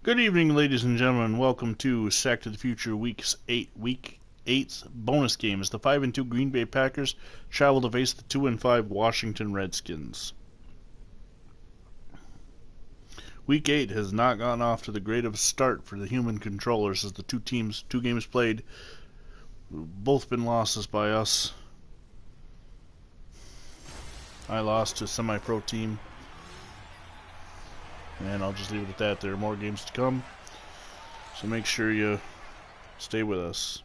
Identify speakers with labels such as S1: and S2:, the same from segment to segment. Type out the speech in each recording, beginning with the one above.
S1: Good evening, ladies and gentlemen. Welcome to Sack to the Future Week 8's bonus game as the 5-2 Green Bay Packers travel to face the 2-5 Washington Redskins. Week 8 has not gone off to the great of a start for the human controllers as the two games played, both been losses by us. I lost to a semi-pro team. And I'll just leave it at that. There are more games to come, so make sure you stay with us.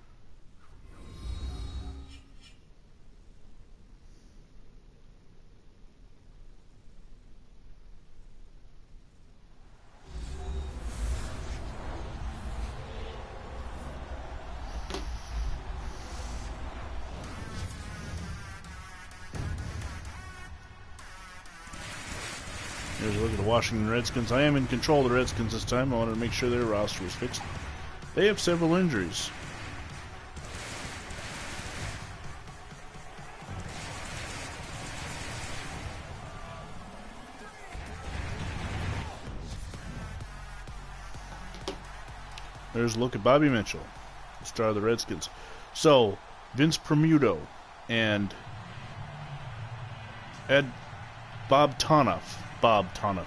S1: Here's a look at the Washington Redskins. I am in control of the Redskins this time. I wanted to make sure their roster was fixed. They have several injuries. There's a look at Bobby Mitchell, the star of the Redskins. So, Vince Permuto and Bob Tonoff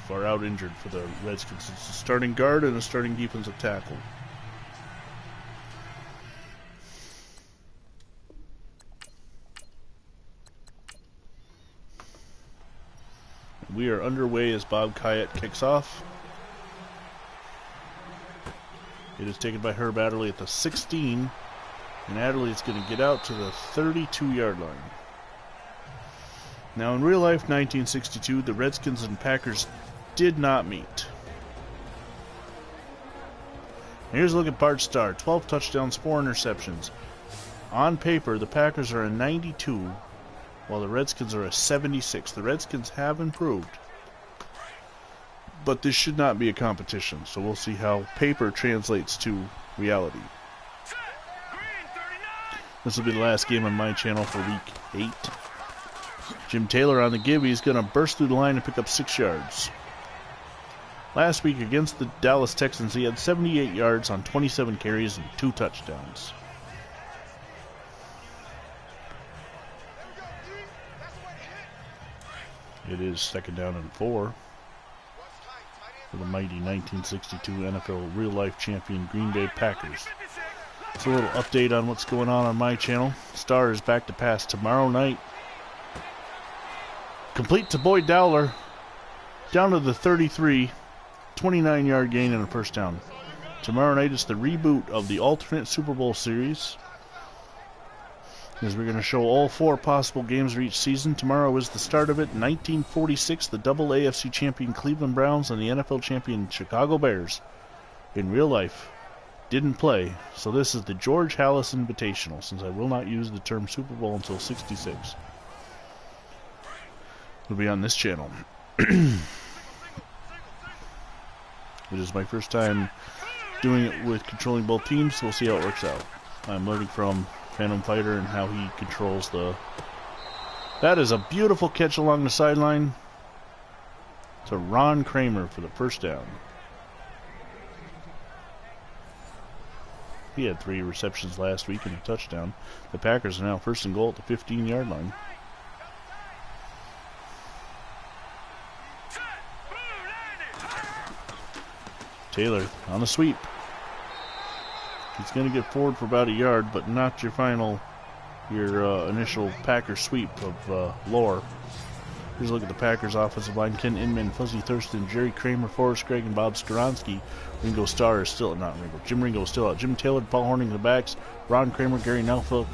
S1: are out injured for the Redskins. It's a starting guard and a starting defensive tackle. We are underway as Bob Kyatt kicks off. It is taken by Herb Adderley at the 16, and Adderley is going to get out to the 32-yard line. Now, in real life, 1962, the Redskins and Packers did not meet. Here's a look at Bart Starr. 12 touchdowns, 4 interceptions. On paper, the Packers are a 92, while the Redskins are a 76. The Redskins have improved, but this should not be a competition, so we'll see how paper translates to reality. This will be the last game on my channel for Week 8. Jim Taylor on the give. He's going to burst through the line and pick up 6 yards. Last week against the Dallas Texans, he had 78 yards on 27 carries and 2 touchdowns. It is 2nd down and 4 for the mighty 1962 NFL real-life champion Green Bay Packers. It's a little update on what's going on my channel. Starr is back to pass tomorrow night. Complete to Boyd Dowler, down to the 33, 29-yard gain and a first down. Tomorrow night is the reboot of the alternate Super Bowl series, as we're going to show all 4 possible games for each season. Tomorrow is the start of it. 1946, the double AFC champion Cleveland Browns and the NFL champion Chicago Bears, in real life, didn't play. So this is the George Halas Invitational, since I will not use the term Super Bowl until 66. It'll be on this channel. It is my first time doing it with controlling both teams, so we'll see how it works out. I'm learning from Phantom Fighter and how he controls the... That is a beautiful catch along the sideline to Ron Kramer for the first down. He had 3 receptions last week and a touchdown. The Packers are now 1st and goal at the 15-yard line. Taylor on the sweep. He's going to get forward for about a yard, but not your initial Packers sweep of lore. Here's a look at the Packers offensive line. Ken Inman, Fuzzy Thurston, Jerry Kramer, Forrest Gregg, and Bob Skoronski. Ringo Starr is still not Ringo. Jim Ringo is still out. Jim Taylor, Paul Horning the backs. Ron Kramer, Gary Nelfolk,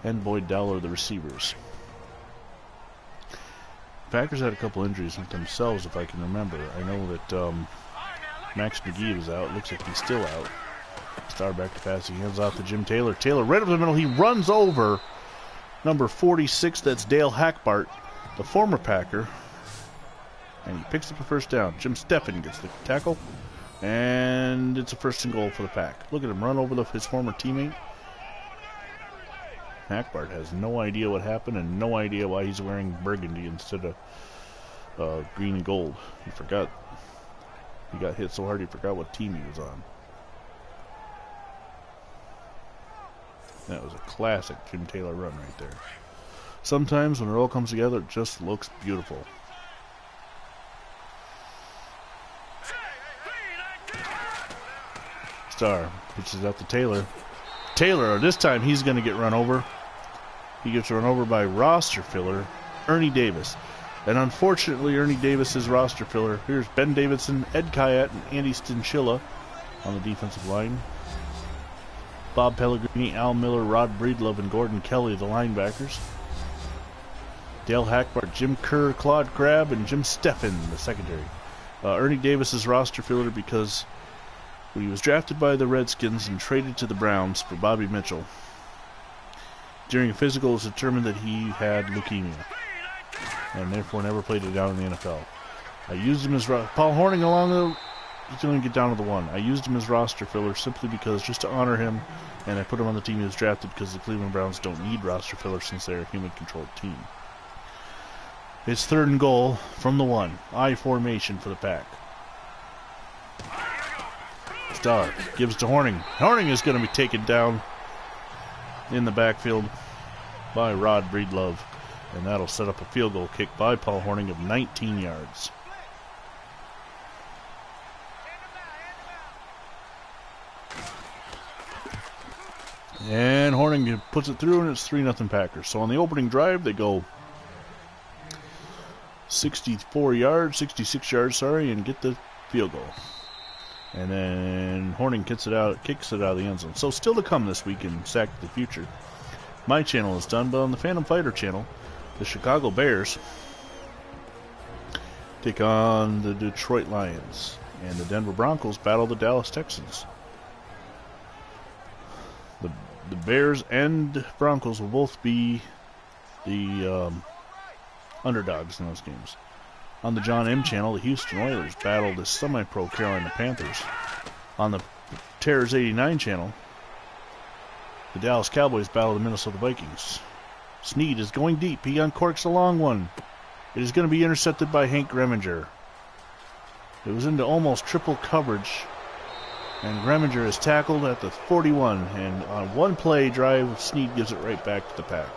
S1: and Boyd Dowler the receivers. Packers had a couple injuries themselves, if I can remember. I know that Max McGee was out. Looks like he's still out. Starr back to pass. He hands off to Jim Taylor. Taylor right up the middle. He runs over number 46. That's Dale Hackbart, the former Packer. And he picks up a first down. Jim Steffen gets the tackle. And it's a 1st and goal for the Pack. Look at him run over his former teammate. Hackbart has no idea what happened and no idea why he's wearing burgundy instead of green and gold. He forgot He got hit so hard he forgot what team he was on. That was a classic Jim Taylor run right there. Sometimes when it all comes together, it just looks beautiful. Star pitches out to Taylor. Taylor, this time he's going to get run over. He gets run over by roster filler Ernie Davis. And unfortunately, Ernie Davis's roster filler. Here's Ben Davidson, Ed Kayat, and Andy Stinchilla on the defensive line. Bob Pellegrini, Al Miller, Rod Breedlove, and Gordon Kelly, the linebackers. Dale Hackbart, Jim Kerr, Claude Crabb, and Jim Steffen, the secondary. Ernie Davis's roster filler because he was drafted by the Redskins and traded to the Browns for Bobby Mitchell. During a physical, it was determined that he had leukemia, and therefore never played it down in the NFL. I used him as Paul Hornung along the. He's going to get down to the one. I used him as roster filler simply because just to honor him, and I put him on the team he was drafted because the Cleveland Browns don't need roster fillers since they're a human-controlled team. It's 3rd and goal from the 1. I formation for the Pack. Starr gives to Hornung. Hornung is going to be taken down in the backfield by Rod Breedlove, and that'll set up a field goal kick by Paul Hornung of 19 yards. And Hornung puts it through, and it's 3-0 Packers. So on the opening drive, they go 66 yards, and get the field goal. And then Hornung kicks it out of the end zone. So still to come this week in Sack to the Future. My channel is done, but on the Phantom Fighter channel, the Chicago Bears take on the Detroit Lions, and the Denver Broncos battle the Dallas Texans. The Bears and Broncos will both be the underdogs in those games. On the John M channel, the Houston Oilers battle the semi-pro Carolina Panthers. On the Terrors 89 channel, the Dallas Cowboys battle the Minnesota Vikings. Snead is going deep. He uncorks a long one. It is going to be intercepted by Hank Greminger. It was into almost triple coverage, and Greminger is tackled at the 41, and on one play drive, Snead gives it right back to the Pack.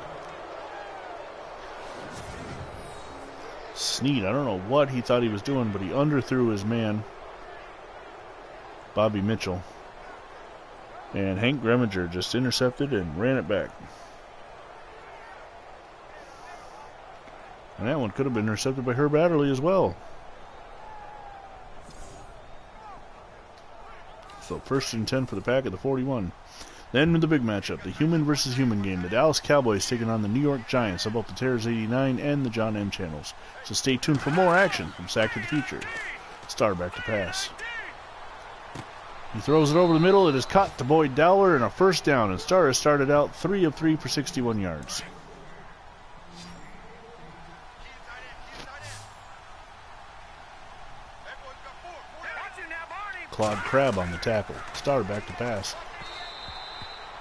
S1: Snead, I don't know what he thought he was doing, but he underthrew his man, Bobby Mitchell. And Hank Greminger just intercepted and ran it back. And that one could have been intercepted by Herb Adderley as well. So 1st and 10 for the Pack at the 41. Then the big matchup, the human versus human game. The Dallas Cowboys taking on the New York Giants on both the Terrors 89 and the John M channels. So stay tuned for more action from Sack to the Future. Starr back to pass. He throws it over the middle. It is caught to Boyd Dowler and a first down. And Starr has started out 3 of 3 for 61 yards. Claude Crabb on the tackle. Starr back to pass.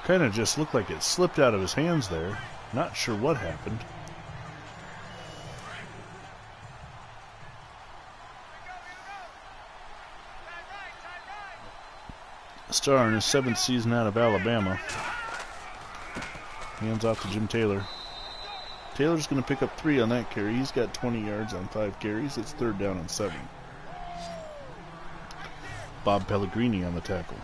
S1: Kind of just looked like it slipped out of his hands there. Not sure what happened. Starr in his 7th season out of Alabama. Hands off to Jim Taylor. Taylor's going to pick up 3 on that carry. He's got 20 yards on 5 carries. It's 3rd down and 7. Bob Pellegrini on the tackle.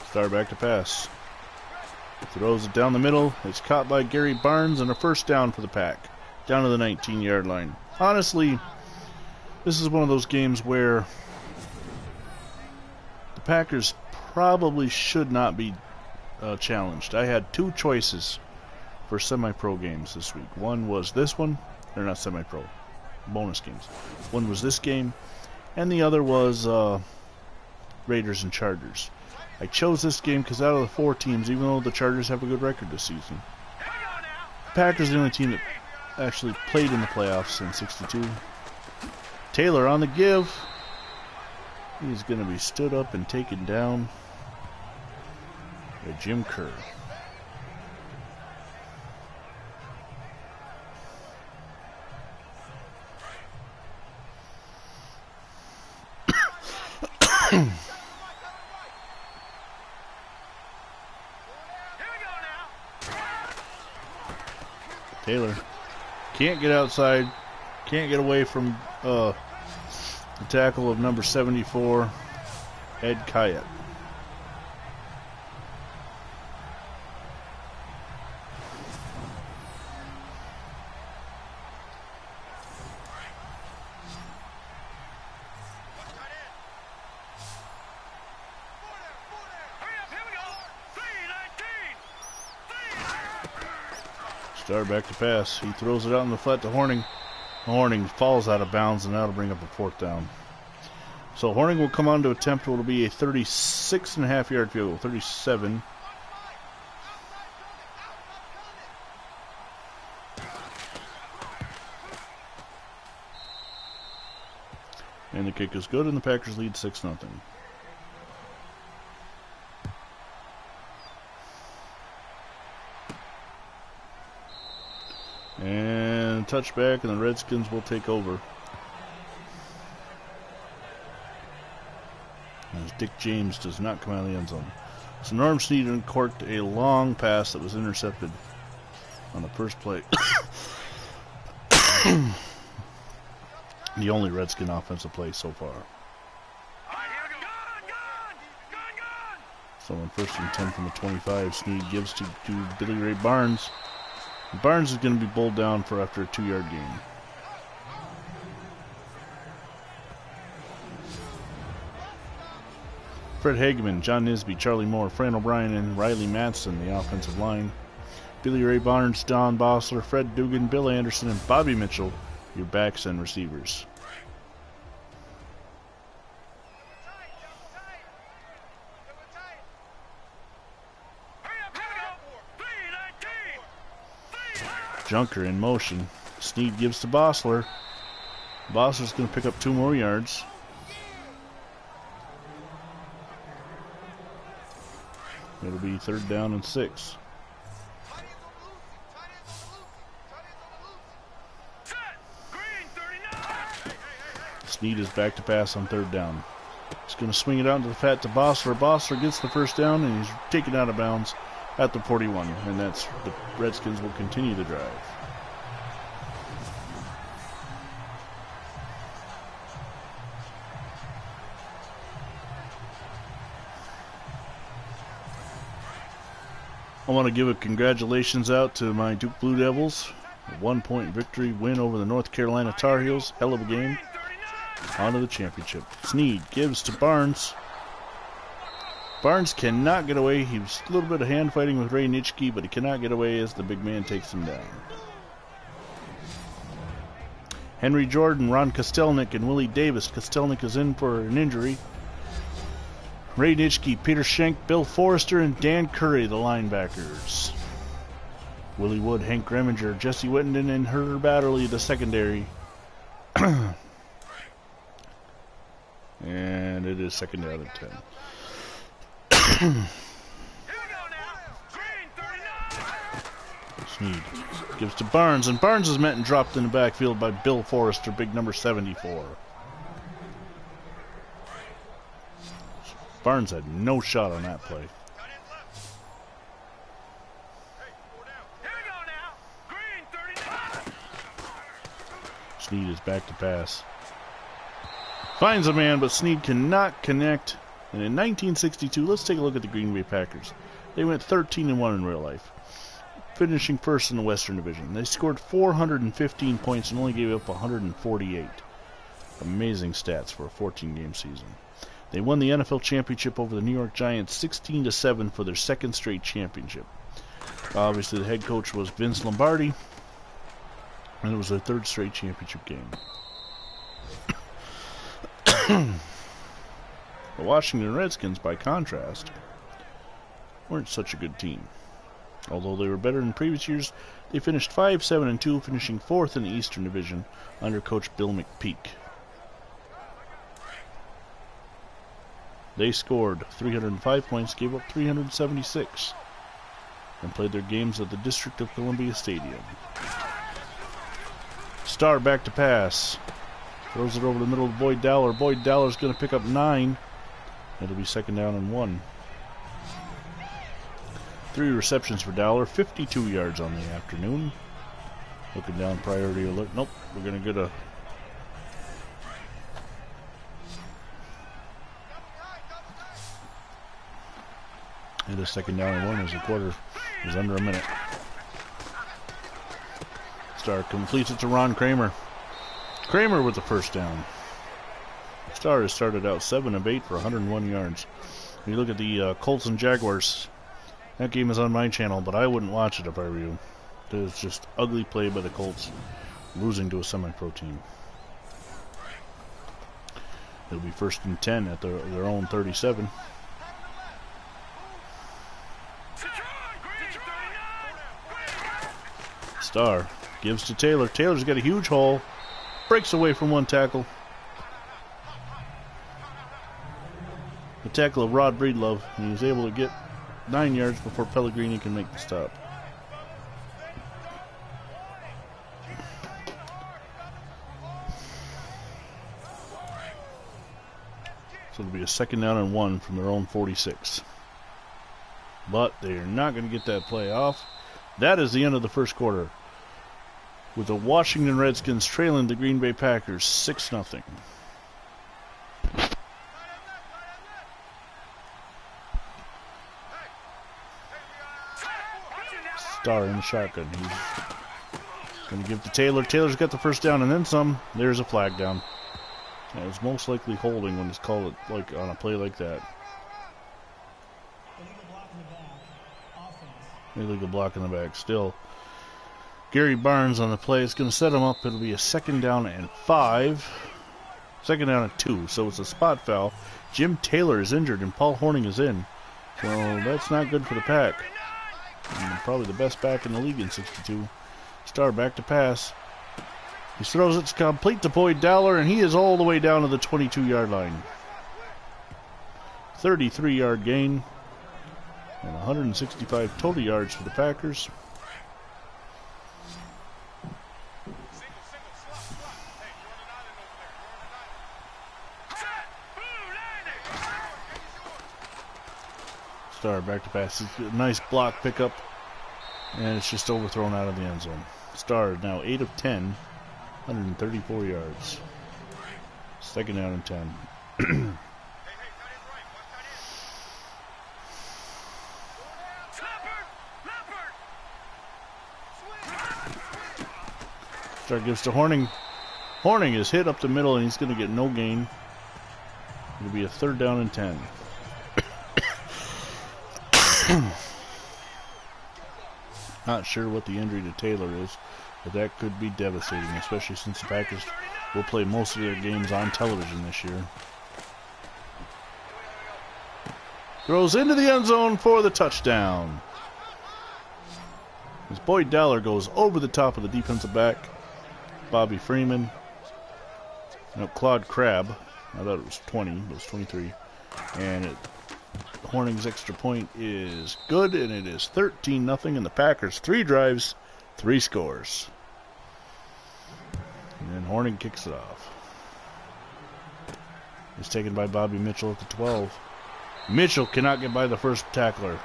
S1: Starr back to pass. Throws it down the middle. It's caught by Gary Barnes and a first down for the Pack. Down to the 19-yard line. Honestly, this is one of those games where the Packers probably should not be challenged. I had 2 choices for semi-pro games this week. One was this one. They're not semi-pro. Bonus games. One was this game, and the other was Raiders and Chargers. I chose this game because out of the 4 teams, even though the Chargers have a good record this season, the Packers are the only team that actually played in the playoffs in '62. Taylor on the give. He's going to be stood up and taken down by Jim Kerr. Taylor can't get outside, can't get away from the tackle of number 74, Ed Kayat. Star back to pass. He throws it out in the flat to Horning. Horning falls out of bounds, and that'll bring up a 4th down. So Horning will come on to attempt what will be a 36.5-yard field goal. 37. And the kick is good, and the Packers lead 6-0. And touchback, and the Redskins will take over. As Dick James does not come out of the end zone. So Norm Snead uncorked a long pass that was intercepted on the first play. The only Redskin offensive play so far. So on 1st and 10 from the 25, Snead gives to Billy Ray Barnes. Barnes is going to be bowled down for after a 2-yard gain. Fred Hageman, John Nisby, Charlie Moore, Fran O'Brien, and Riley Matson, the offensive line. Billy Ray Barnes, Don Bossler, Fred Dugan, Bill Anderson, and Bobby Mitchell, your backs and receivers. Junker in motion. Snead gives to Bossler. Bossler's going to pick up 2 more yards. It'll be 3rd down and 6. Snead is back to pass on 3rd down. He's going to swing it out into the fat to Bossler. Bossler gets the 1st down, and he's taken out of bounds at the 41, and that's the Redskins will continue the drive. I want to give a congratulations out to my Duke Blue Devils. A 1-point victory win over the North Carolina Tar Heels. Hell of a game. On to the championship. Snead gives to Barnes. Barnes cannot get away. He was a little bit of hand fighting with Ray Nitschke, but he cannot get away as the big man takes him down. Henry Jordan, Ron Kostelnik, and Willie Davis. Kostelnik is in for an injury. Ray Nitschke, Peter Schenk, Bill Forrester, and Dan Curry, the linebackers. Willie Wood, Hank Greminger, Jesse Wittenden, and Herb Adderley, the secondary. And it is 2nd down and 10. Snead gives to Barnes, and Barnes is met and dropped in the backfield by Bill Forrester, big number 74. Barnes had no shot on that play. Snead is back to pass. Finds a man, but Snead cannot connect. And in 1962, let's take a look at the Green Bay Packers. They went 13-1 in real life, finishing 1st in the Western Division. They scored 415 points and only gave up 148. Amazing stats for a 14-game season. They won the NFL championship over the New York Giants 16-7 for their 2nd straight championship. Obviously, the head coach was Vince Lombardi, and it was their 3rd straight championship game. The Washington Redskins, by contrast, weren't such a good team. Although they were better than previous years, they finished 5-7-2, finishing 4th in the Eastern Division under coach Bill McPeak. They scored 305 points, gave up 376, and played their games at the District of Columbia Stadium. Starr back to pass. Throws it over the middle of Boyd Dowler. Boyd Dowler's going to pick up 9. It'll be 2nd down and 1. 3 receptions for Dowler, 52 yards on the afternoon. Looking down, priority alert. Nope, we're going to get a... And a second down and 1 as the quarter is under a minute. Star completes it to Ron Kramer. Kramer with the first down. Star has started out 7 of 8 for 101 yards. When you look at the Colts and Jaguars, that game is on my channel, but I wouldn't watch it if I were you. It was just ugly play by the Colts, losing to a semi-pro team. It'll be 1st and 10 at their own 37. Star gives to Taylor. Taylor's got a huge hole. Breaks away from one tackle. The tackle of Rod Breedlove, and he's able to get 9 yards before Pellegrini can make the stop. So it'll be a 2nd down and 1 from their own 46. But they are not going to get that play off. That is the end of the first quarter, with the Washington Redskins trailing the Green Bay Packers 6-0. Star in the shotgun. He's going to give to Taylor. Taylor's got the first down and then some. There's a flag down. And it's most likely holding when it's called like on a play like that. Illegal block in the back. Still, Gary Barnes on the play. It's going to set him up. It'll be a 2nd down and 5. 2nd down and 2. So it's a spot foul. Jim Taylor is injured and Paul Hornung is in. So that's not good for the Pack. And probably the best back in the league in 62. Star back to pass. He throws it complete to Boyd Dowler, and he is all the way down to the 22-yard line. 33-yard gain. And 165 total yards for the Packers. Star back to pass. Nice block pickup. And it's just overthrown out of the end zone. Star now 8 of 10. 134 yards. 2nd down and 10. Star gives to Hornung. Hornung is hit up the middle and he's going to get no gain. It'll be a 3rd down and 10. Not sure what the injury to Taylor is, but that could be devastating, especially since the Packers will play most of their games on television this year. Throws into the end zone for the touchdown. As Boyd Dowler goes over the top of the defensive back, Bobby Freeman. No, Claude Crabb. I thought it was 20, but it was 23. And Hornung's extra point is good, and it is 13-0, and the Packers 3 drives, 3 scores. And then Hornung kicks it off. It's taken by Bobby Mitchell at the 12. Mitchell cannot get by the first tackler.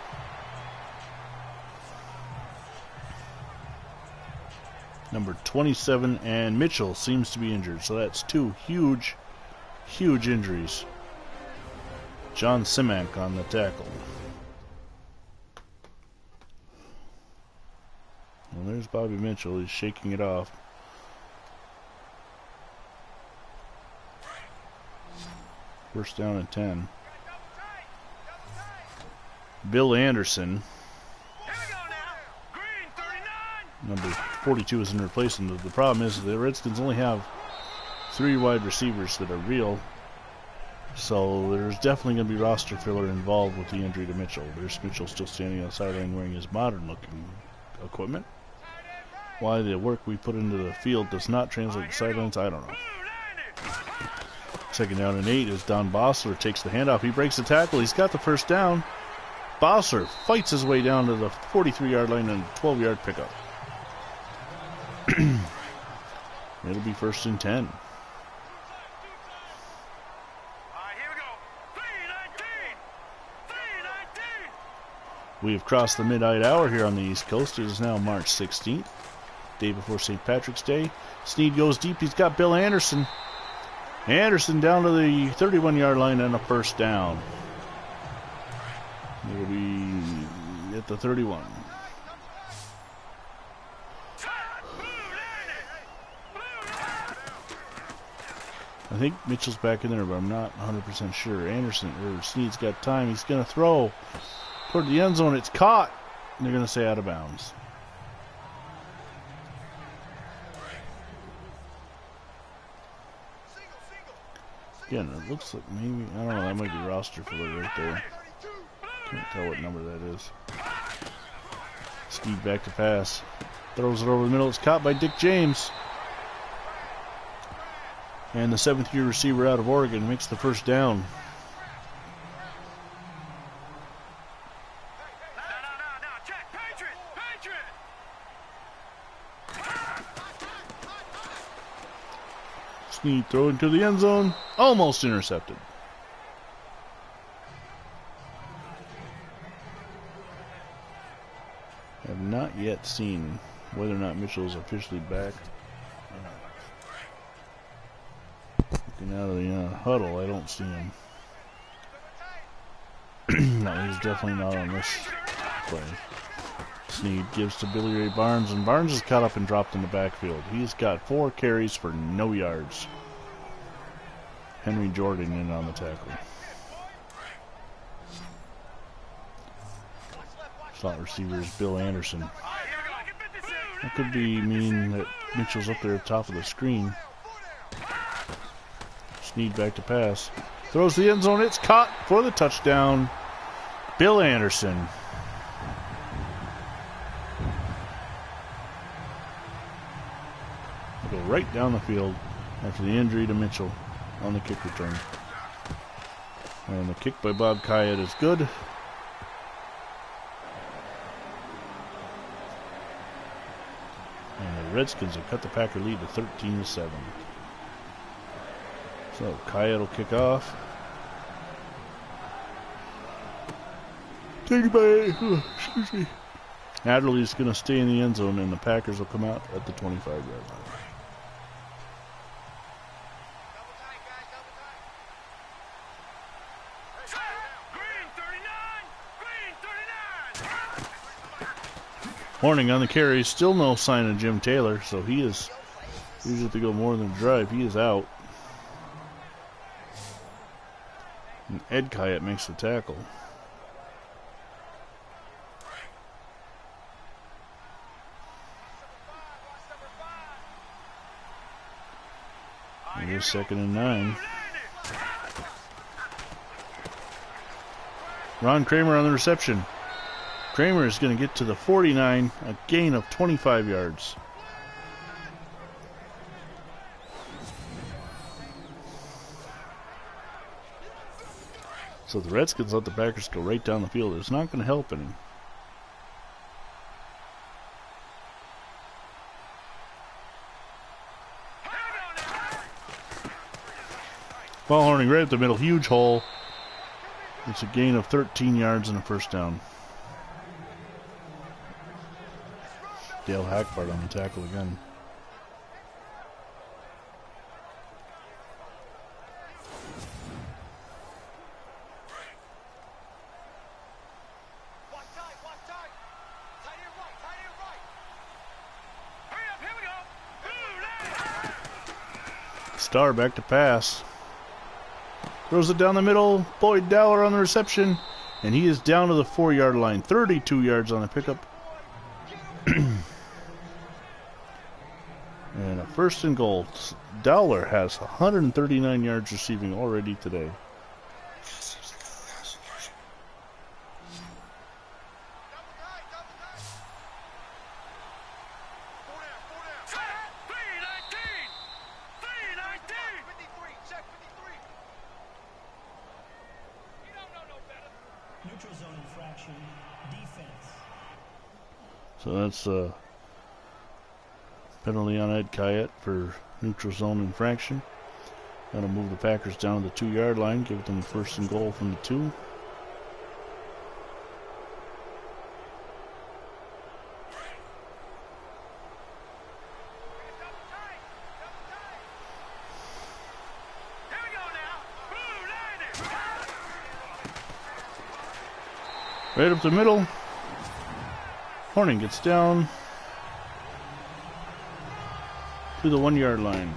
S1: Number 27, and Mitchell seems to be injured, so that's 2 huge injuries. John Simak on the tackle. Well, there's Bobby Mitchell. He's shaking it off. First down and 10. Bill Anderson. Number 42 is in replacement. The problem is the Redskins only have 3 wide receivers that are real. So there's definitely going to be roster filler involved with the injury to Mitchell. There's Mitchell still standing on the sideline wearing his modern-looking equipment. Why the work we put into the field does not translate to sidelines, I don't know. 2nd down and 8 is Don Bossler takes the handoff. He breaks the tackle. He's got the first down. Bossler fights his way down to the 43-yard line and 12-yard pickup. It'll be 1st and 10. We have crossed the midnight hour here on the East Coast. It is now March 16th, day before St. Patrick's Day. Snead goes deep. He's got Bill Anderson. Anderson down to the 31-yard line and a first down. It'll be at the 31. I think Mitchell's back in there, but I'm not 100% sure. Anderson, or Snead's got time. He's going to throw toward the end zone. It's caught. And they're going to say out of bounds. Again, it looks like maybe, I don't know, that might be roster filler right there. Can't tell what number that is. Snead back to pass. Throws it over the middle. It's caught by Dick James. And the 7th-year receiver out of Oregon makes the first down. Snead throwing to the end zone. Almost intercepted. Have not yet seen whether or not Mitchell is officially back. Looking out of the huddle, I don't see him. No, he's definitely not on this play. Snead gives to Billy Ray Barnes, and Barnes is caught up and dropped in the backfield. He's got 4 carries for no yards. Henry Jordan in on the tackle. Slot receiver is Bill Anderson. That could mean that Mitchell's up there at the top of the screen. Snead back to pass. Throws the end zone. It's caught for the touchdown. Bill Anderson. Go right down the field after the injury to Mitchell on the kick return. And the kick by Bob Kayat is good. And the Redskins have cut the Packer lead to 13-7. So Kayat will kick off. Taken by, excuse me. Adderley's going to stay in the end zone, and the Packers will come out at the 25-yard line. Horning on the carry. Still no sign of Jim Taylor, so he is usually to go more than a drive. He is out. And Ed Kayat makes the tackle. It is 2nd and 9. Ron Kramer on the reception. Kramer is going to get to the 49, a gain of 25 yards. So the Redskins let the Packers go right down the field. It's not going to help any. Ball Horning right at the middle, huge hole. It's a gain of 13 yards and a first down. Dale Hackbart on the tackle again. Starr back to pass. Throws it down the middle. Boyd Dowler on the reception. And he is down to the 4-yard line. 32 yards on the pickup. And a first and goal. Dowler has 139 yards receiving already today. So that's a penalty on Ed Kayat for neutral zone infraction. That'll move the Packers down to the 2-yard line, give them first and goal from the 2. Right up the middle. Horning gets down to the 1 yard line.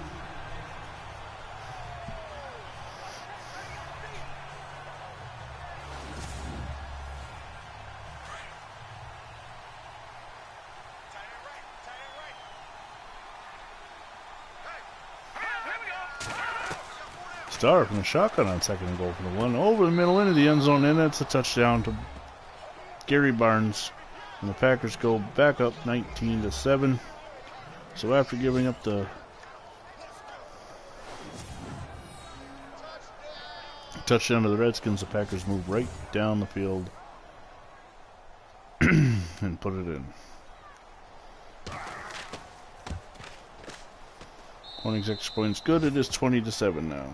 S1: Star from the shotgun on second and goal for the one. Over the middle into the end zone, and that's a touchdown to Gary Barnes. And the Packers go back up 19-7. So after giving up the touchdown to the Redskins, the Packers move right down the field and put it in. Horning's extra point's good. It is 20-7 now.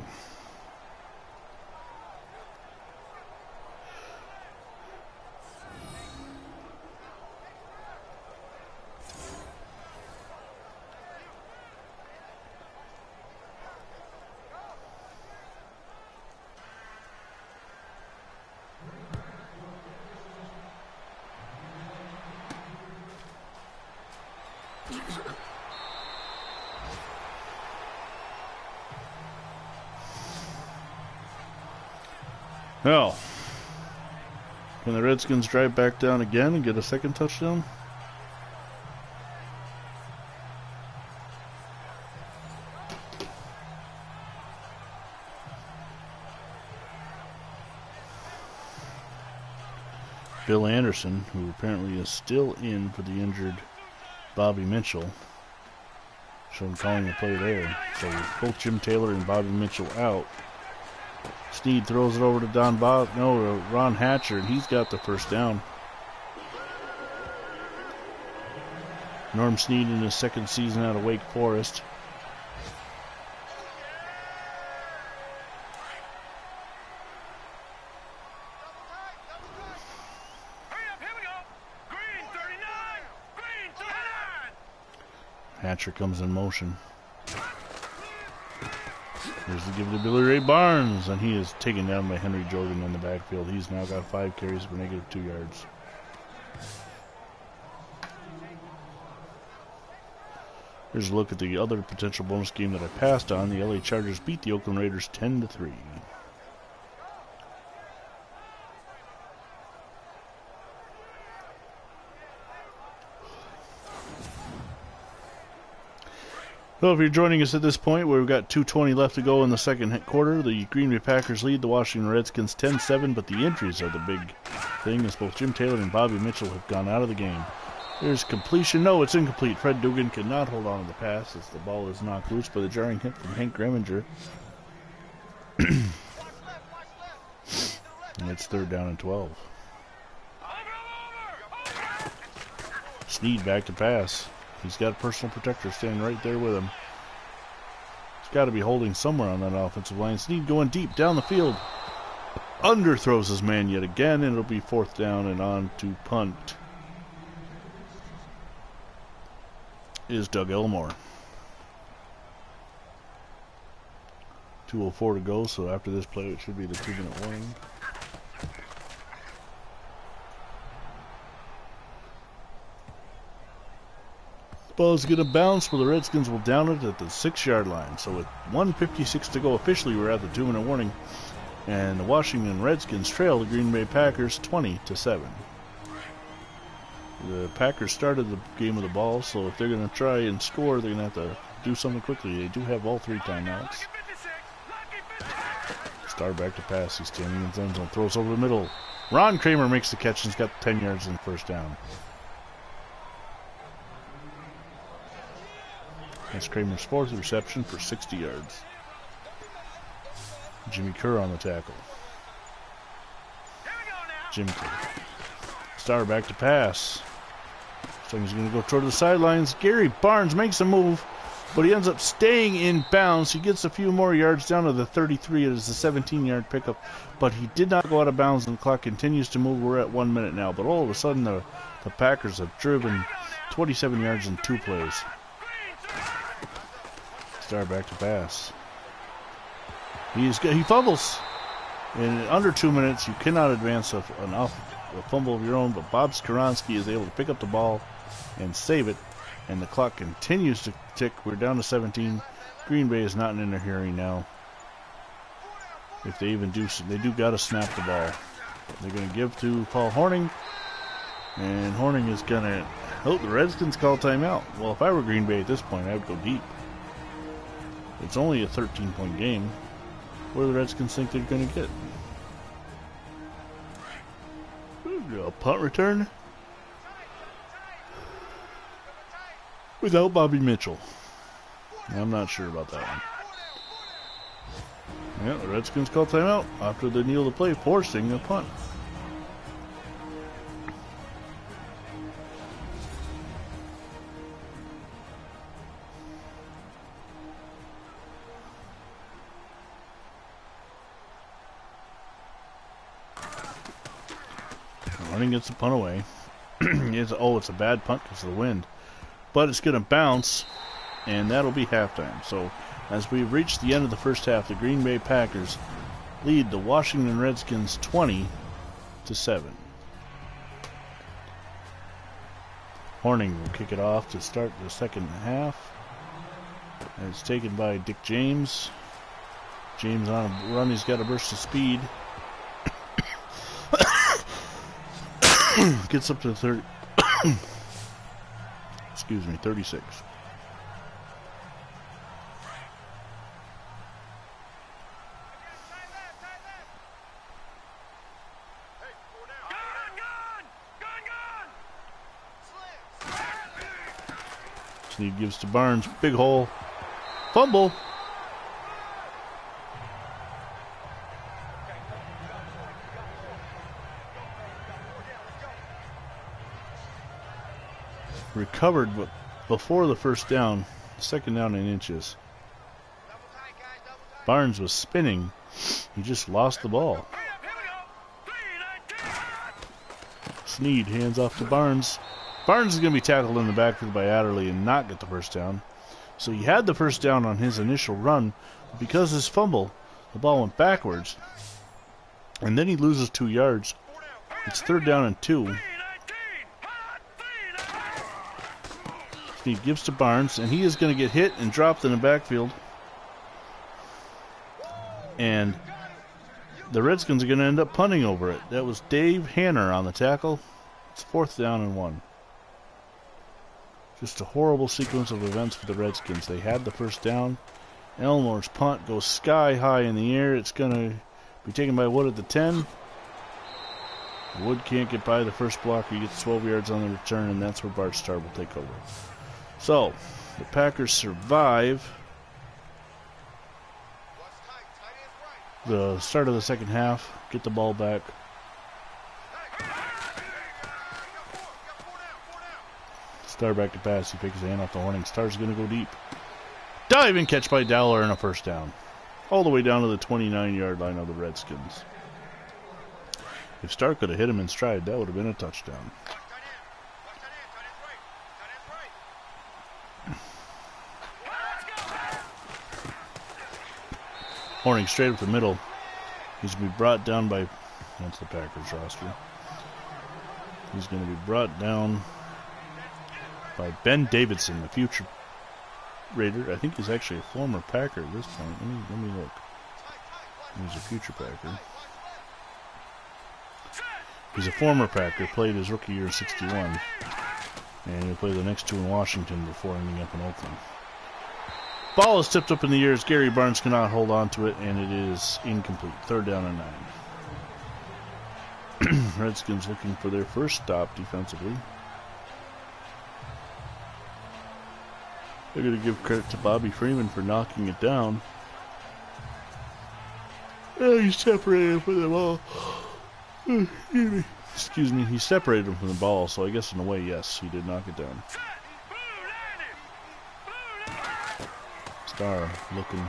S1: Well, can the Redskins drive back down again and get a second touchdown? Bill Anderson, who apparently is still in for the injured Bobby Mitchell, showed him calling the play there. So both Jim Taylor and Bobby Mitchell out. Snead throws it over to Ron Hatcher, and he's got the first down. Norm Snead in his second season out of Wake Forest. Hatcher comes in motion. Here's the give to Billy Ray Barnes, and he is taken down by Henry Jordan in the backfield. He's now got 5 carries for -2 yards. Here's a look at the other potential bonus game that I passed on. The LA Chargers beat the Oakland Raiders 10-3. So if you're joining us at this point where we've got 2:20 left to go in the second quarter, the Green Bay Packers lead the Washington Redskins 10-7, but the injuries are the big thing, as both Jim Taylor and Bobby Mitchell have gone out of the game. There's completion. No, it's incomplete. Fred Dugan cannot hold on to the pass as the ball is knocked loose by the jarring hit from Hank Greminger. And it's 3rd down and 12. Snead back to pass. He's got a personal protector standing right there with him. He's got to be holding somewhere on that offensive line. Snead going deep down the field. Underthrows his man yet again, and it'll be 4th down, and on to punt is Doug Elmore. 2:04 to go, so after this play it should be the 2-minute warning. Ball's going to bounce, where the Redskins will down it at the 6-yard line. So with 1:56 to go officially, we're at the 2-minute warning. And the Washington Redskins trail the Green Bay Packers 20-7. The Packers started the game with the ball, so if they're going to try and score, they're going to have to do something quickly. They do have all 3 timeouts. Star back to pass. He's standing in the end zone. Throws over the middle. Ron Kramer makes the catch and he's got 10 yards in the first down. That's Kramer's 4th reception for 60 yards. Jimmy Kerr on the tackle. Jim Kerr. Star back to pass. So he's going to go toward the sidelines. Gary Barnes makes a move, but he ends up staying in bounds. He gets a few more yards down to the 33. It is a 17-yard pickup, but he did not go out of bounds, and the clock continues to move. We're at 1 minute now, but all of a sudden the Packers have driven 27 yards in 2 plays. Star back to pass. He fumbles. In under 2 minutes, you cannot advance an a fumble of your own, but Bob Skoronski is able to pick up the ball and save it, and the clock continues to tick. We're down to 17. Green Bay is not in their hearing now. If they even do, they do got to snap the ball. They're going to give to Paul Hornung, and Hornung is going to... Oh, the Redskins call timeout. Well, if I were Green Bay at this point, I would go deep. It's only a 13-point game. What do the Redskins think they're going to get? A punt return? Without Bobby Mitchell. I'm not sure about that one. Yeah, the Redskins call timeout after they kneel to play, forcing a punt. Running gets the punt away. It's a bad punt because of the wind. But it's going to bounce, and that'll be halftime. So, as we've reached the end of the first half, the Green Bay Packers lead the Washington Redskins 20-7. Hornung will kick it off to start the second half. And it's taken by Dick James. James on a run, he's got a burst of speed. Gets up to 30. Excuse me, 36. Snead gives to Barnes, big hole, fumble. Recovered, but before the first down, second down in inches. Barnes was spinning. He just lost the ball. Snead hands off to Barnes. Barnes is going to be tackled in the backfield by Adderley and not get the first down. So he had the first down on his initial run, but because of his fumble, the ball went backwards. And then he loses 2 yards. It's third down and 2. He gives to Barnes, and he is going to get hit and dropped in the backfield. And the Redskins are going to end up punting over it. That was Dave Hanner on the tackle. It's fourth down and 1. Just a horrible sequence of events for the Redskins. They had the first down. Elmore's punt goes sky high in the air. It's going to be taken by Wood at the 10. Wood can't get by the first blocker. He gets 12 yards on the return, and that's where Bart Starr will take over. So, the Packers survive the start of the second half, get the ball back. Starr back to pass, he picks his hand off the Hornung. Starr's going to go deep. Diving catch by Dowler and a first down. All the way down to the 29-yard line of the Redskins. If Starr could have hit him in stride, that would have been a touchdown. Hornung straight up the middle. He's going to be brought down by... That's the Packers roster. He's going to be brought down by Ben Davidson, the future Raider. I think he's actually a former Packer at this point. Let me look. He's a future Packer. He's a former Packer, played his rookie year in '61. And he'll play the next 2 in Washington before ending up in Oakland. Ball is tipped up in the air as Gary Barnes cannot hold on to it, and it is incomplete. Third down and 9. Redskins looking for their first stop defensively. They're going to give credit to Bobby Freeman for knocking it down. Oh, he separated him from the ball. Excuse me, he separated him from the ball, so I guess in a way, yes, he did knock it down. Starr looking.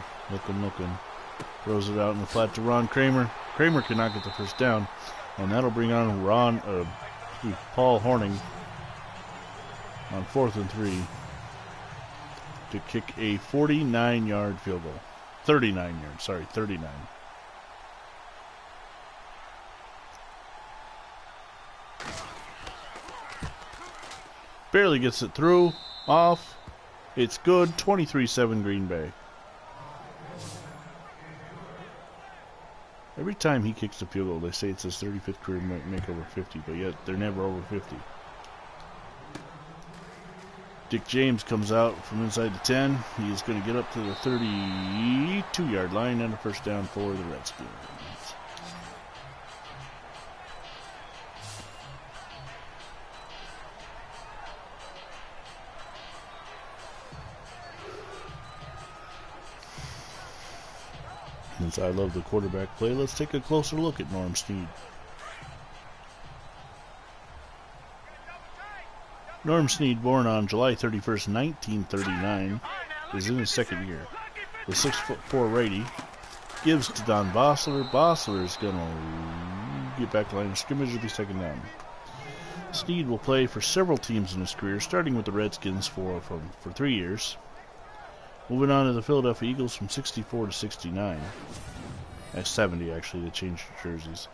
S1: Throws it out in the flat to Ron Kramer. Kramer cannot get the first down, and that'll bring on Paul Hornung on 4th and 3 to kick a 49-yard field goal. 39 yards, sorry, 39. Barely gets it through. Off. It's good. 23-7 Green Bay. Every time he kicks a field goal, they say it's his 35th career make over 50, but yet they're never over 50. Dick James comes out from inside the 10. He is going to get up to the 32-yard line and a first down for the Redskins. Since I love the quarterback play, let's take a closer look at Norm Snead. Norm Snead, born on July 31st, 1939, is in his second year. The 6'4" righty gives to Don Bossler. Bossler is going to get back to line of scrimmage. It'll be second down. Snead will play for several teams in his career, starting with the Redskins for 3 years. Moving on to the Philadelphia Eagles from 64 to 69. At 70, actually, they changed jerseys.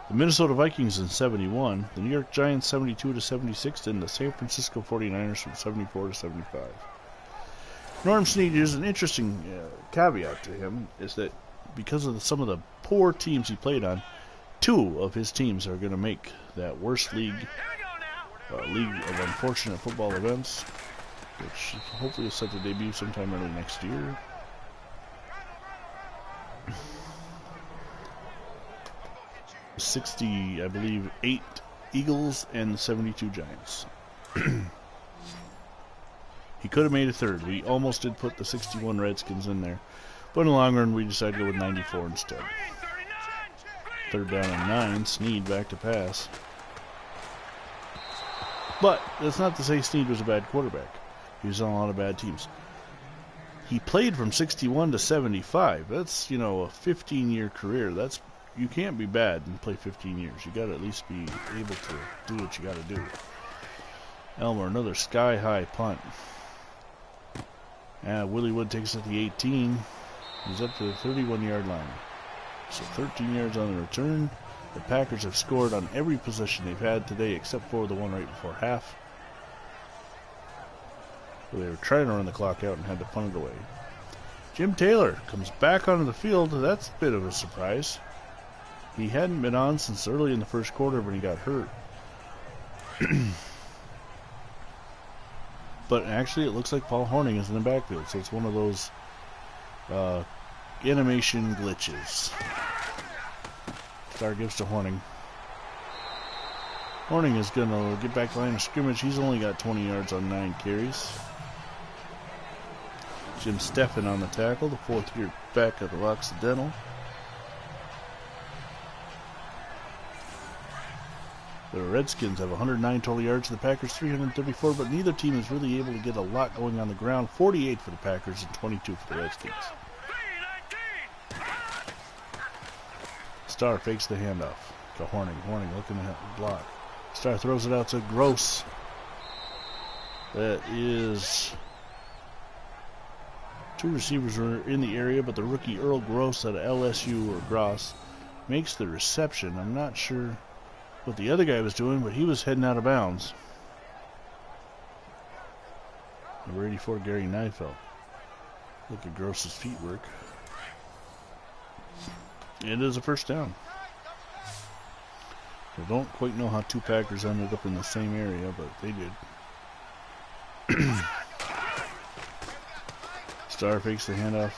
S1: The Minnesota Vikings in 71. The New York Giants 72 to 76. And the San Francisco 49ers from 74 to 75. Norm Snead, here's an interesting caveat to him, is that because of some of the poor teams he played on, 2 of his teams are going to make that worst league of unfortunate football events, which hopefully is set to debut sometime early next year. I believe 8 Eagles and 72 Giants. He could have made a third. We almost did put the 61 Redskins in there, but in the long run we decided to go with 94 instead. Third down and 9. Snead back to pass. But that's not to say Snead was a bad quarterback. He was on a lot of bad teams. He played from 61 to 75. That's, a 15-year career. You can't be bad and play 15 years. You got to at least be able to do what you got to do. Elmer, another sky-high punt. Willie Wood takes it at the 18. He's up to the 31-yard line. So 13 yards on the return. The Packers have scored on every possession they've had today except for the one right before half. They were trying to run the clock out and had to punt it away. Jim Taylor comes back onto the field. That's a bit of a surprise. He hadn't been on since early in the first quarter when he got hurt. But actually it looks like Paul Hornung is in the backfield, so it's one of those animation glitches. Star gives to Hornung. Hornung is going to get back to line of scrimmage. He's only got 20 yards on 9 carries. Jim Steffen on the tackle, the 4th-year back at the Occidental. The Redskins have 109 total yards, the Packers 334, but neither team is really able to get a lot going on the ground. 48 for the Packers and 22 for the Redskins. Starr fakes the handoff to Hornung. Hornung looking to block. Starr throws it out to Gross. That is... 2 receivers were in the area, but the rookie Earl Gross out of LSU, or Gross, makes the reception. I'm not sure what the other guy was doing, but he was heading out of bounds. Number 84, Gary Neifeld. Look at Gross's feet work. It is a first down. I don't quite know how 2 Packers ended up in the same area, but they did. Starr fakes the handoff.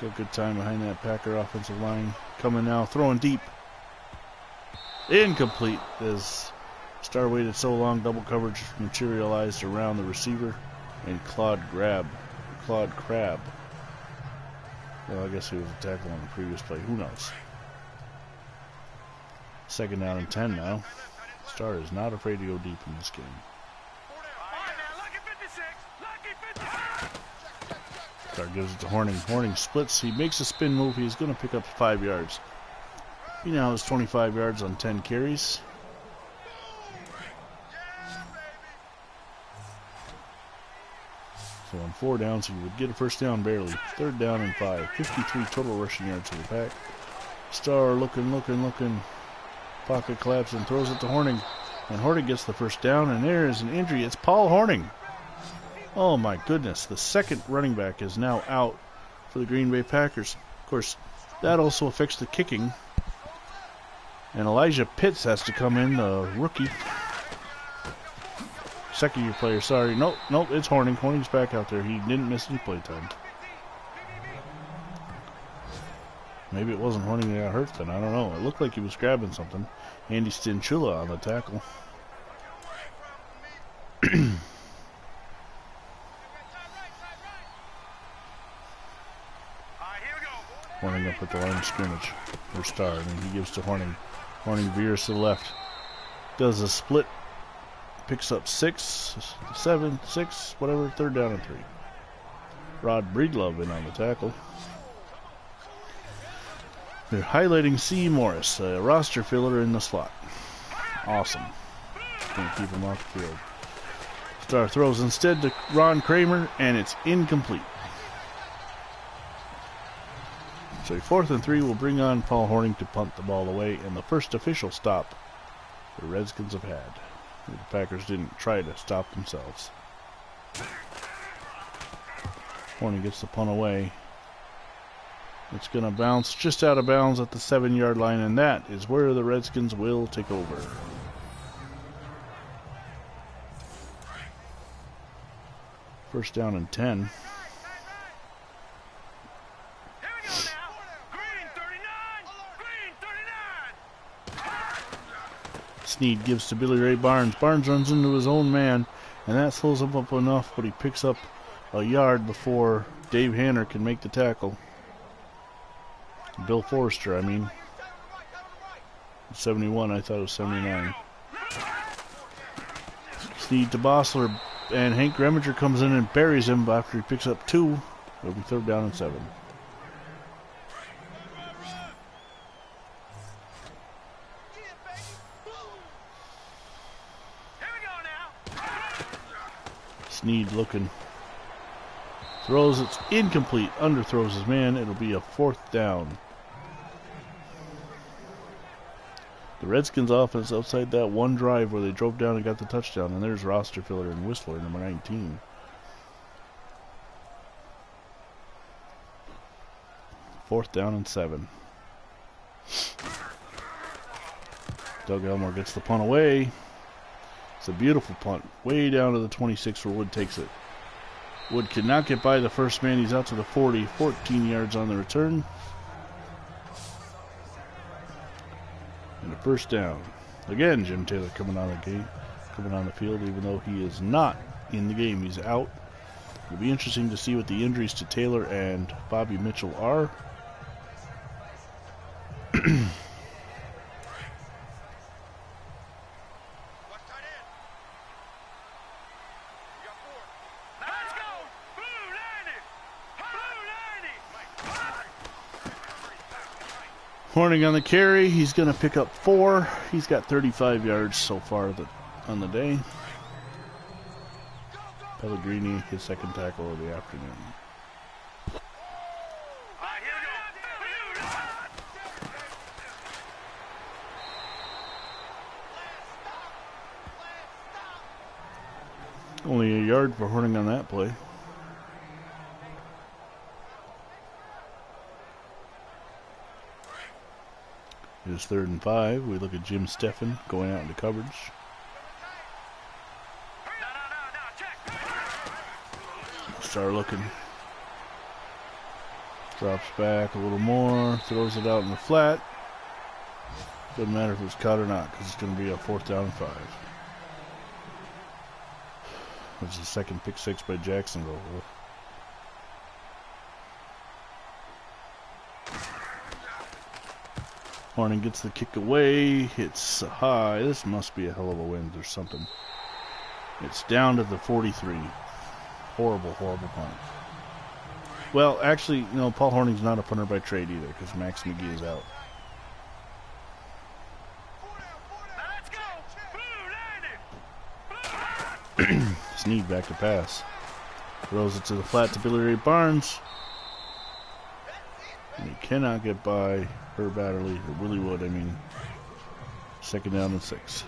S1: Got good time behind that Packer offensive line. Coming now, throwing deep. Incomplete as Starr waited so long. Double coverage materialized around the receiver. And Claude Crab. Well, I guess he was a tackle on the previous play. Who knows? Second down and 10 now. Starr is not afraid to go deep in this game. Starr gives it to Hornung. Hornung splits. He makes a spin move. He's going to pick up 5 yards. He now has 25 yards on 10 carries. So on 4 downs, he would get a first down barely. Third down and 5. 53 total rushing yards for the Pack. Starr looking. Pocket collapse and throws it to Hornung. And Horning gets the first down, and there is an injury. It's Paul Horning. Oh my goodness, the second running back is now out for the Green Bay Packers. Of course, that also affects the kicking. And Elijah Pitts has to come in, the rookie. Second-year player, sorry. Nope, it's Horning. Horning's back out there. He didn't miss any play time. Maybe it wasn't Horning that got hurt then. I don't know. It looked like he was grabbing something. Andy Stinchula on the tackle. Horning up at the line of scrimmage. Or star. I mean, he gives to Horning. Horning veers to the left. Does a split. Picks up 6, 7, 6, whatever. Third down and 3. Rod Breedlove in on the tackle. They're highlighting C. Morris, a roster filler in the slot. Awesome. Gonna keep him off the field. Star throws instead to Ron Kramer, and it's incomplete. So 4th and 3 will bring on Paul Horning to punt the ball away, and the first official stop the Redskins have had. The Packers didn't try to stop themselves. Horning gets the punt away. It's going to bounce just out of bounds at the 7-yard line, and that is where the Redskins will take over. First down and 10. Snead gives to Billy Ray Barnes. Barnes runs into his own man, and that slows him up enough, but he picks up a yard before Dave Hanner can make the tackle. Bill Forrester, I mean. 71, I thought it was 79. Snead to Bossler, and Hank Reminger comes in and buries him after he picks up 2. It'll be 3rd down and 7. Snead looking. Throws, it's incomplete. Underthrows his man. It'll be a 4th down. The Redskins offense outside that one drive where they drove down and got the touchdown. And there's roster filler and Whistler, number 19. Fourth down and 7. Doug Elmore gets the punt away. It's a beautiful punt. Way down to the 26 where Wood takes it. Wood cannot get by the first man. He's out to the 40. 14 yards on the return. And a first down. Again, Jim Taylor coming on the field, even though he is not in the game. He's out. It'll be interesting to see what the injuries to Taylor and Bobby Mitchell are. Horning on the carry. He's going to pick up 4. He's got 35 yards so far on the day. Pellegrini, his second tackle of the afternoon. Only a yard for Horning on that play. It is 3rd and 5. We look at Jim Steffen going out into coverage. Start looking. Drops back a little more. Throws it out in the flat. Doesn't matter if it's caught or not because it's going to be a 4th down and 5. It's the second pick 6 by Jacksonville. Horning gets the kick away, hits high. This must be a hell of a wind or something. It's down to the 43. Horrible, horrible punt. Well, actually, you know, Paul Horning's not a punter by trade either because Max McGee is out. Snead back to pass. Throws it to the flat to Billy Ray Barnes. And he cannot get by Herb Adderley, or Willie Wood, I mean. 2nd down and 6.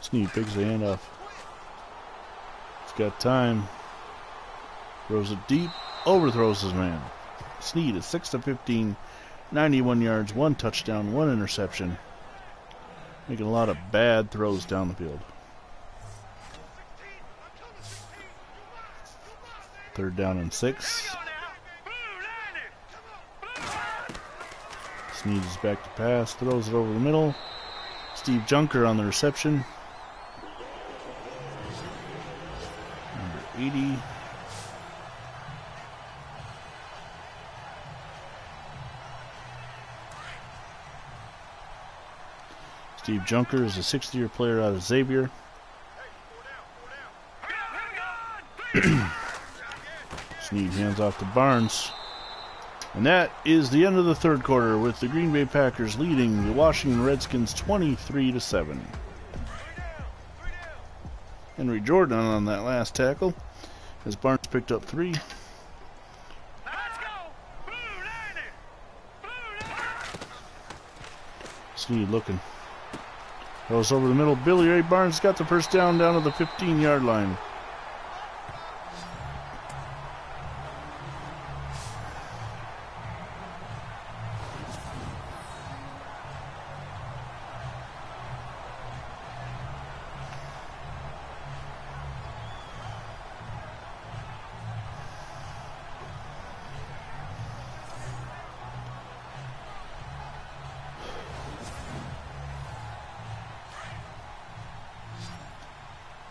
S1: Snead picks the hand off. He's got time. Throws it deep. Overthrows his man. Snead is 6 of 15. 91 yards, 1 touchdown, 1 interception. Making a lot of bad throws down the field. 3rd down and 6. Snead is back to pass, throws it over the middle. Steve Junker on the reception. Number 80. Steve Junker is a 6th-year player out of Xavier. Snead hands off to Barnes. And that is the end of the 3rd quarter, with the Green Bay Packers leading the Washington Redskins 23-7. Henry Jordan on that last tackle, as Barnes picked up 3. Snead looking. Goes over the middle. Billy Ray Barnes got the first down to the 15-yard line.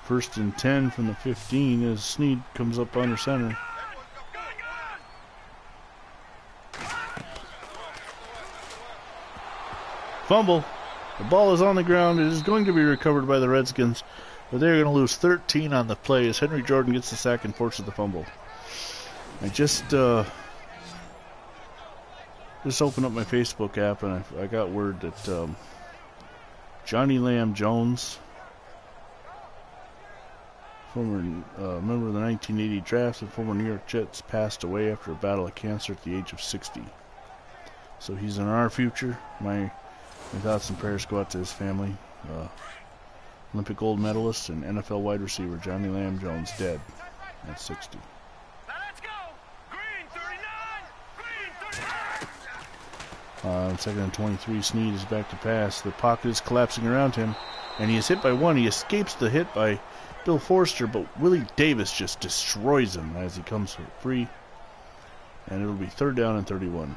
S1: First and 10 from the 15 as Snead comes up under center. Fumble. The ball is on the ground. It is going to be recovered by the Redskins, but they're going to lose 13 on the play as Henry Jordan gets the sack and forces the fumble. I just opened up my Facebook app and I got word that Johnny Lamb Jones, former member of the 1980 draft and former New York Jets, passed away after a battle of cancer at the age of 60. So he's in our future. My thoughts and prayers go out to his family. Olympic gold medalist and NFL wide receiver Johnny Lamb Jones, dead at 60. Second and 23, Snead is back to pass. The pocket is collapsing around him, and he is hit by one. He escapes the hit by Bill Forster, but Willie Davis just destroys him as he comes free. And it'll be 3rd down and 31.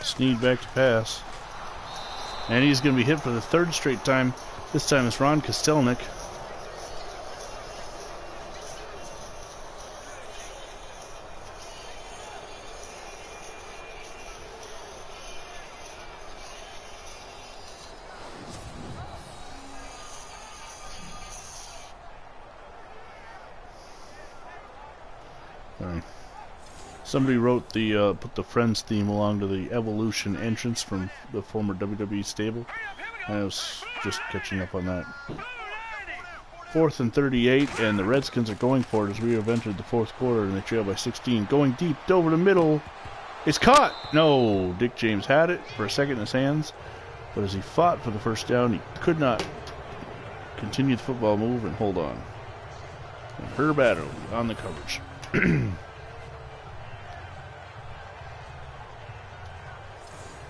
S1: Snead back to pass. And he's going to be hit for the 3rd straight time. This time it's Ron Kostelnik. All right. Somebody wrote put the Friends theme along to the Evolution entrance from the former WWE stable. I was just catching up on that. 4th and 38, and the Redskins are going for it as we have entered the 4th quarter, and they trail by 16. Going deep over the middle. It's caught! No! Dick James had it for a second in his hands, but as he fought for the first down, he could not continue the football move and hold on. And Herb Adderley on the coverage.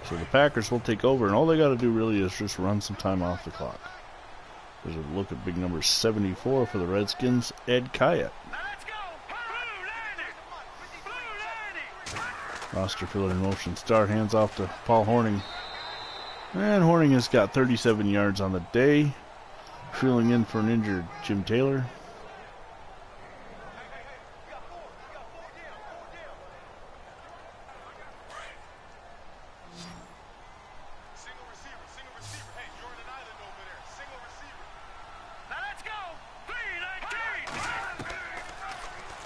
S1: So the Packers will take over, and all they got to do really is just run some time off the clock. There's a look at big number 74 for the Redskins, Ed Kyatt. Roster filler in motion. Start hands off to Paul Horning. And Horning has got 37 yards on the day. Filling in for an injured Jim Taylor.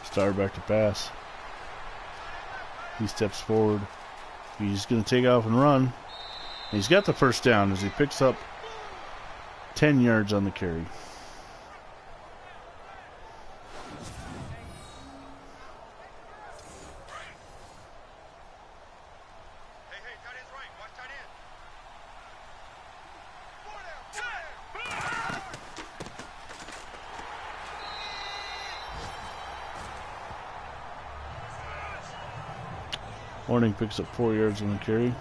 S1: Star back to pass. He steps forward. He's going to take off and run. He's got the first down as he picks up 10 yards on the carry. Horning picks up 4 yards on the carry.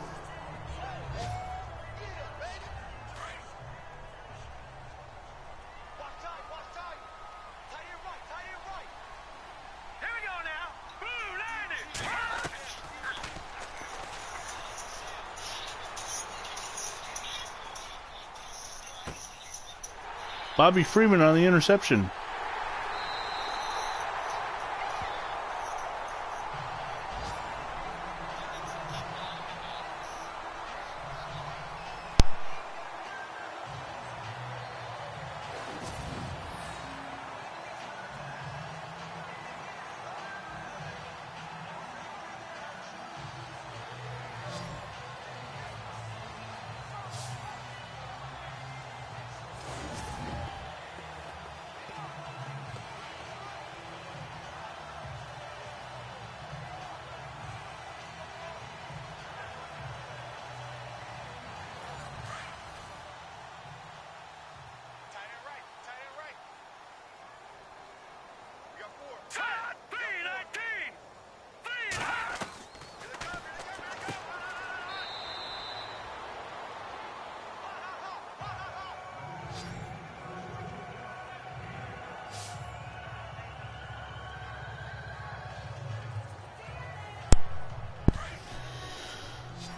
S1: Bobby Freeman on the interception.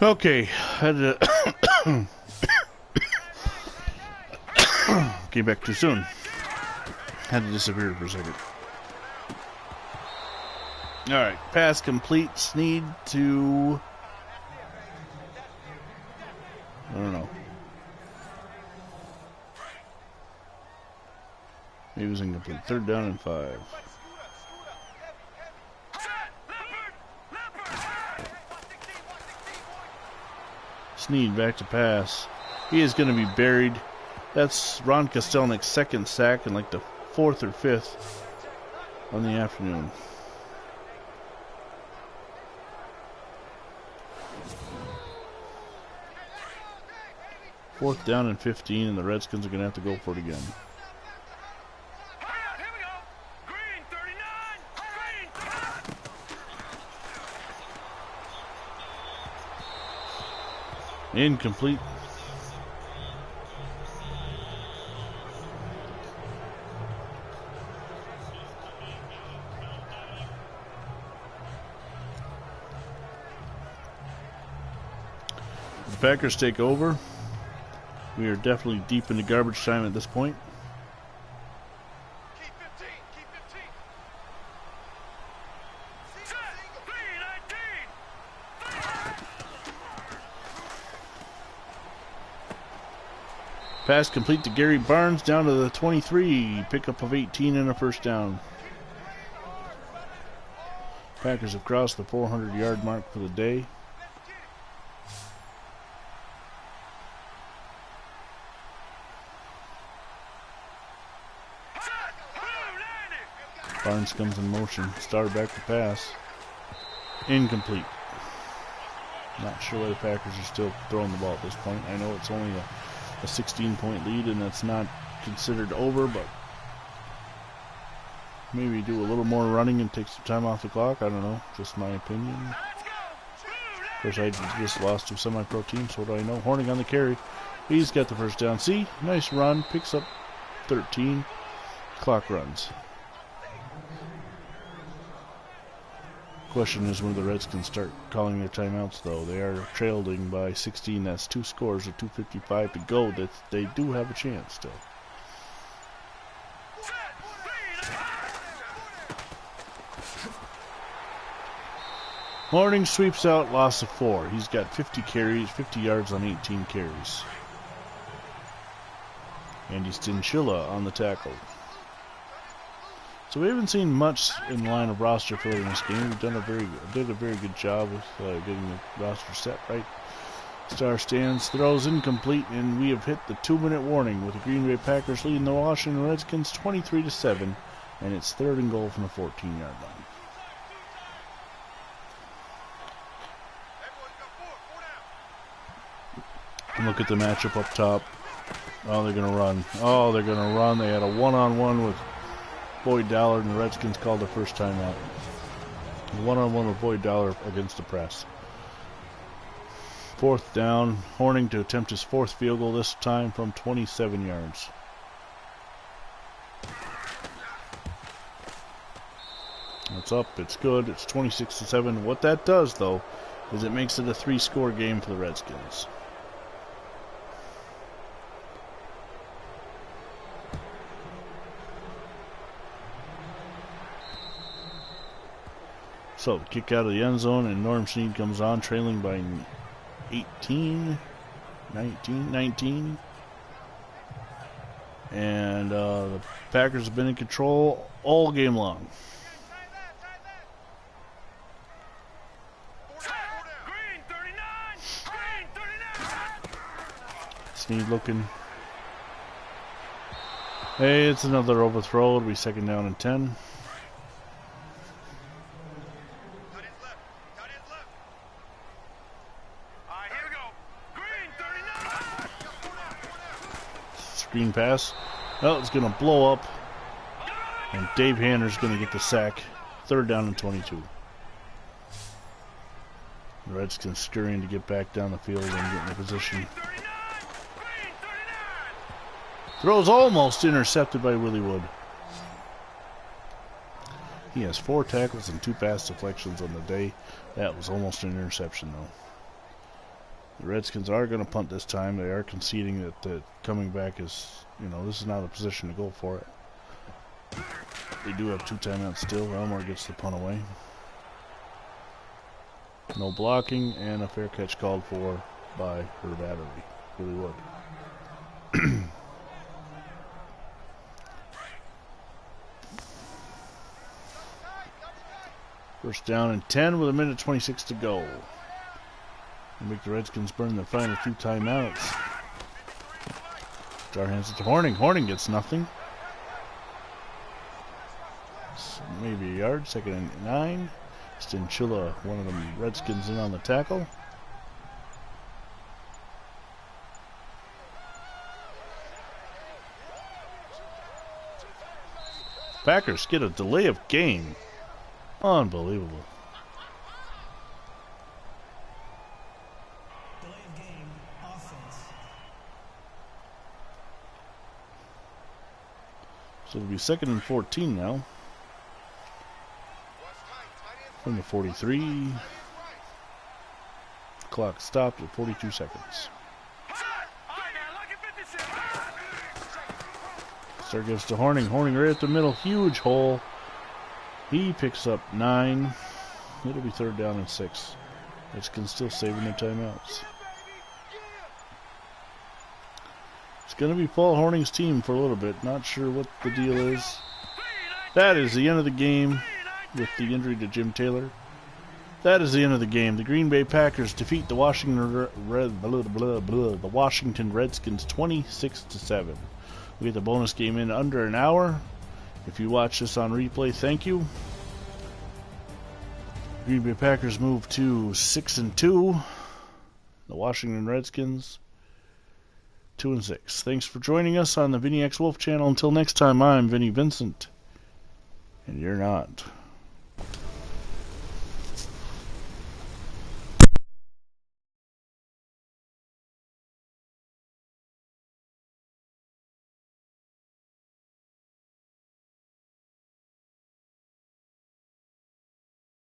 S1: Okay, had to came back too soon. Had to disappear for a second. All right, pass complete. Sneed to, I don't know. Maybe it was incomplete. 3rd down and 5. Sneed back to pass. He is going to be buried. That's Ron Kostelnik's 2nd sack and like the 4th or 5th on the afternoon. Fourth down and 15, and the Redskins are going to have to go for it again. Incomplete. The Packers take over. We are definitely deep into garbage time at this point. Pass complete to Gary Barnes down to the 23. Pickup of 18 and a first down. Packers have crossed the 400-yard mark for the day. Barnes comes in motion. Started back to pass. Incomplete. Not sure why the Packers are still throwing the ball at this point. I know it's only a 16-point lead, and that's not considered over, but maybe do a little more running and take some time off the clock. I don't know. Just my opinion. Of course, I just lost to a semi-pro team, so what do I know? Horning on the carry. He's got the first down. See? Nice run. Picks up 13. Clock runs. Question is when the Redskins start calling their timeouts, though. They are trailing by 16. That's 2 scores with 2:55 to go. That they do have a chance still. Horning sweeps out, loss of 4. He's got 50 carries, 50 yards on 18 carries. Andy Stinchilla on the tackle. So we haven't seen much in line of roster filler in this game. We've did a very good job with getting the roster set right. Star stands, throws incomplete, and we have hit the 2-minute warning with the Green Bay Packers leading the Washington Redskins 23-7, and it's 3rd and goal from the 14-yard line. And look at the matchup up top. Oh, they're going to run. Oh, they're going to run. They had a one-on-one with Boyd Dallard, and the Redskins called their first timeout. One-on-one with Boyd Dallard against the press. 4th down. Horning to attempt his 4th field goal, this time from 27 yards. It's up. It's good. It's 26-7. What that does, though, is it makes it a 3-score game for the Redskins. So, kick out of the end zone, and Norm Snead comes on, trailing by 19. And the Packers have been in control all game long. Snead looking. Hey, it's another overthrow. It'll be 2nd down and 10. Screen pass. Well, it's going to blow up. And Dave Hanner's going to get the sack. 3rd down and 22. The Redskins scurrying to get back down the field and get in the position. Throw's almost intercepted by Willie Wood. He has 4 tackles and 2 pass deflections on the day. That was almost an interception, though. The Redskins are going to punt this time. They are conceding that coming back is, this is not a position to go for it. They do have 2 timeouts still. Elmore gets the punt away. No blocking, and a fair catch called for by Herb Adderley. Willie Wood. 1st down and 10 with 1:26 to go. Make the Redskins burn their final 2 timeouts. Jar hands it to Horning. Horning gets nothing. Maybe a yard. 2nd and 9. Stinchilla, one of them Redskins, in on the tackle. Packers get a delay of game. Unbelievable. So it'll be 2nd and 14 now. From the 43. Clock stopped at 42 seconds. Start gives to Horning. Horning right at the middle. Huge hole. He picks up 9. It'll be 3rd down and 6. Redskins still saving their timeouts. It's going to be Paul Horning's team for a little bit. Not sure what the deal is. That is the end of the game with the injury to Jim Taylor. That is the end of the game. The Green Bay Packers defeat the Washington Redskins 26-7. We get the bonus game in under an hour. If you watch this on replay, thank you. Green Bay Packers move to 6-2. The Washington Redskins 2-6. Thanks for joining us on the VinnyXWolf channel. Until next time, I'm Vinny Vincent, and you're not.